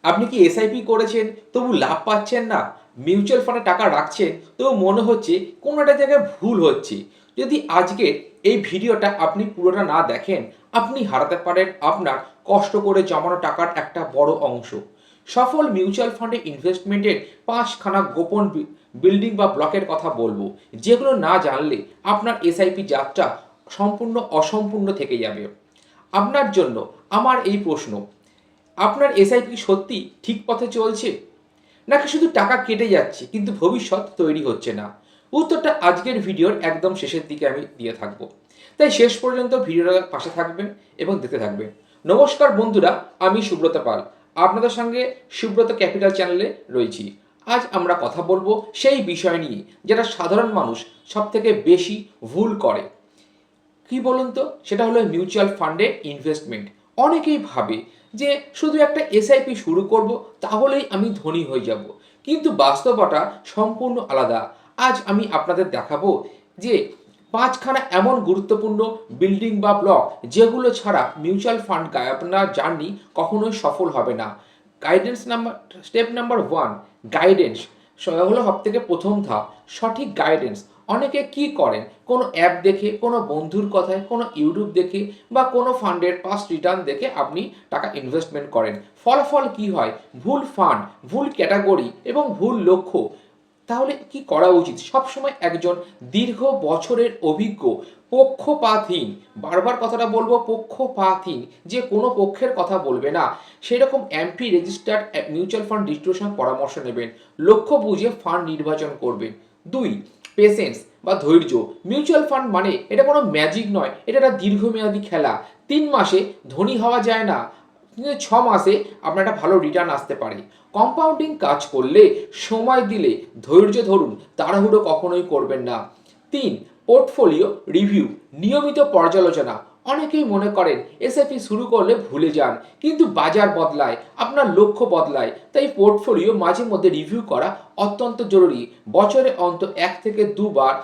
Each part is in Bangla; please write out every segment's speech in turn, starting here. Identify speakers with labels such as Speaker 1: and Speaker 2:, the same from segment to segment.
Speaker 1: আপনি কি এসআইপি করেছেন তবু লাভ পাচ্ছেন না? মিউচুয়াল ফান্ডে টাকা রাখছেন তবু মনে হচ্ছে কোনো একটা জায়গায় ভুল হচ্ছে। যদি আজকের এই ভিডিওটা আপনি পুরোটা না দেখেন, আপনি হারাতে পারেন আপনার কষ্ট করে জমানো টাকার একটা বড় অংশ। সফল মিউচুয়াল ফান্ডে ইনভেস্টমেন্টের ৫ খানা গোপন বিল্ডিং বা ব্লকের কথা বলবো, যেগুলো না জানলে আপনার এসআইপি যাত্রা সম্পূর্ণ অসম্পূর্ণ থেকে যাবে। আপনার জন্য আমার এই প্রশ্ন, আপনার এসআইপি সত্যি ঠিক পথে চলছে, নাকি শুধু টাকা কেটে যাচ্ছে কিন্তু ভবিষ্যৎ তৈরি হচ্ছে না? উত্তরটা আজকের ভিডিওর একদম শেষের দিকে আমি দিয়ে থাকবো, তাই শেষ পর্যন্ত ভিডিওটার পাশে থাকবেন এবং দেখতে থাকবেন। নমস্কার বন্ধুরা, আমি সুব্রত পাল, আপনাদের সঙ্গে সুব্রত ক্যাপিটাল চ্যানেলে রয়েছি। আজ আমরা কথা বলবো সেই বিষয় নিয়ে যেটা সাধারণ মানুষ সব থেকে বেশি ভুল করে। কি বলুন তো, সেটা হলো মিউচুয়াল ফান্ডে ইনভেস্টমেন্ট। অনেকেই ভাবে যে শুধু একটা এসআইপি শুরু করব, তাহলেই আমি ধনী হয়ে যাব, কিন্তু বাস্তবতা সম্পূর্ণ আলাদা। আজ আমি আপনাদের দেখাবো যে ৫ খানা এমন গুরুত্বপূর্ণ বিল্ডিং বা ব্লক, যেগুলো ছাড়া মিউচুয়াল ফান্ড আপনার জার্নি কখনোই সফল হবে না। Guidance number, step number 1, guidance হলো সব থেকে প্রথম ধাপ, সঠিক গাইডেন্স। অনেকে কি করেন, কোনো অ্যাপ দেখে, কোনো বন্ধুর কথায়, কোনো ইউটিউব দেখে বা কোনো ফান্ডের পাস্ট রিটার্ন দেখে আপনি টাকা ইনভেস্টমেন্ট করেন। ফলাফল কি হয়? ভুল ফান্ড, ভুল ক্যাটাগরি এবং ভুল লক্ষ্য। তাহলে কি করা উচিত? সবসময় একজন দীর্ঘ বছরের অভিজ্ঞ, পক্ষপাতহীন, বারবার কথাটা বলবো, পক্ষপাতহীন, যে কোনো পক্ষের কথা বলবে না, সেরকম MP registered mutual fund distribution পরামর্শ নেবেন। লক্ষ্য বুঝে ফান্ড নির্বাচন করবেন। 2, পেশেন্স বা ধৈর্য। মিউচুয়াল ফান্ড মানে এটা কোনো ম্যাজিক নয়, এটা একটা দীর্ঘমেয়াদী খেলা। 3 মাসে ধনী হওয়া যায় না, কিন্তু 6 মাসে আপনার একটা ভালো রিটার্ন আসতে পারে। কম্পাউন্ডিং কাজ করলে, সময় দিলে, ধৈর্য ধরুন, তাড়াহুড়ো কখনোই করবেন না। 3, পোর্টফোলিও রিভিউ, নিয়মিত পর্যালোচনা। অনেকেই মনে করেন এসআইপি শুরু করলে ভুলে যান, কিন্তু বাজার বদলায়, আপনার লক্ষ্য বদলায়, তাই পোর্টফোলিও মাঝে মধ্যে রিভিউ করা অত্যন্ত জরুরি। বছরে অন্তত 1 থেকে 2 বার,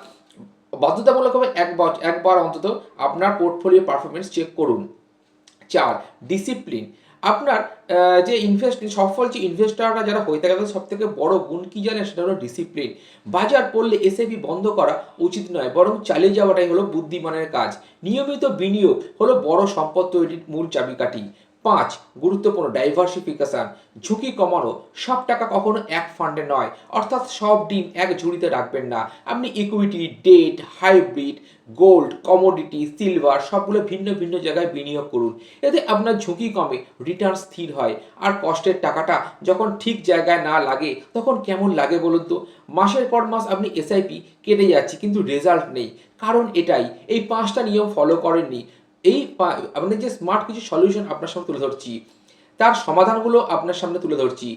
Speaker 1: বাধ্যতামূলকভাবে একবার অন্তত আপনার পোর্টফোলিও পারফরমেন্স চেক করুন। 4, ডিসিপ্লিন। আপনার যে সফল যে ইনভেস্টররা যারা হয়ে থাকে, তাদের সব থেকে বড় গুণ কি জানেন? সেটা হলো ডিসিপ্লিন। বাজার পড়লে এসআইপি বন্ধ করা উচিত নয়, বরং চালিয়ে যাওয়াটাই হলো বুদ্ধিমানের কাজ। নিয়মিত বিনিয়োগ হলো বড় সম্পদ তৈরির মূল চাবিকাঠি। 5, গুরুত্বপূর্ণ ডাইভার্সিফিকেশন, ঝুঁকি কমানো। সব টাকা কখনো এক ফান্ডে নয়, অর্থাৎ সব ডিম এক ঝুড়িতে রাখবেন না। আপনি equity, debt, hybrid, gold, commodity, silver সবগুলো ভিন্ন ভিন্ন জায়গায় বিনিয়োগ করুন। এতে আপনার ঝুঁকি কমে, রিটার্ন স্থির হয়। আর কষ্টের টাকাটা যখন ঠিক জায়গায় না লাগে, তখন কেমন লাগে বলুন তো? মাসের পর মাস আপনি এসআইপি কেটে যাচ্ছে কিন্তু রেজাল্ট নেই। কারণ এটাই, এই 5টা নিয়ম ফলো করেননি। আপনি যে স্মার্ট কিছু সলিউশন আপনার সামনে তুলে ধরছি, তার সমাধানগুলো আপনার সামনে তুলে ধরছি।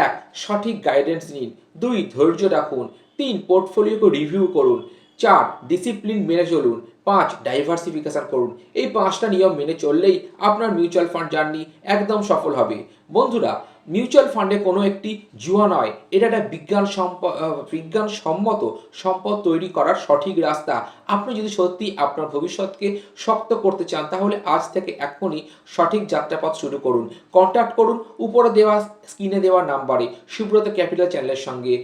Speaker 1: 1, সঠিক গাইডেন্স নিন। 2, ধৈর্য রাখুন। 3, পোর্টফোলিওকে রিভিউ করুন। 4, ডিসিপ্লিন মেনে চলুন। 5, ডাইভার্সিফিকেশন করুন। এই 5টা নিয়ম মেনে চললেই আপনার মিউচুয়াল ফান্ড জার্নি একদম সফল হবে। বন্ধুরা, মিউচুয়াল ফান্ডে কোনো একটি জুয়া নয়, এটা একটা বিজ্ঞানসম্মত সম্পদ তৈরি করার সঠিক রাস্তা। আপনি যদি সত্যি আপনার ভবিষ্যৎকে শক্ত করতে চান, তাহলে আজ থেকে এখনই সঠিক যাত্রাপথ শুরু করুন। কন্ট্যাক্ট করুন উপরে দেওয়া, স্ক্রিনে দেওয়া নাম্বারে সুব্রত ক্যাপিটাল চ্যানেলের সঙ্গে।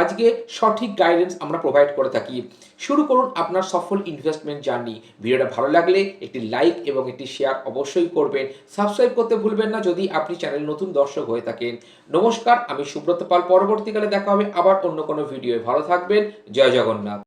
Speaker 1: আজকে সঠিক গাইডেন্স আমরা প্রোভাইড করে থাকি। শুরু করুন আপনার সফল ইনভেস্টমেন্ট জার্নি। ভিডিওটা ভালো লাগলে একটি লাইক এবং একটি শেয়ার অবশ্যই করবেন। সাবস্ক্রাইব করতে ভুলবেন না যদি আপনি চ্যানেল নতুন দর্শক হয়ে থাকেন। নমস্কার, আমি সুব্রত পাল। পরবর্তীকালে দেখা হবে আবার অন্য কোনো ভিডিওয়ে। ভালো থাকবেন। জয় জগন্নাথ।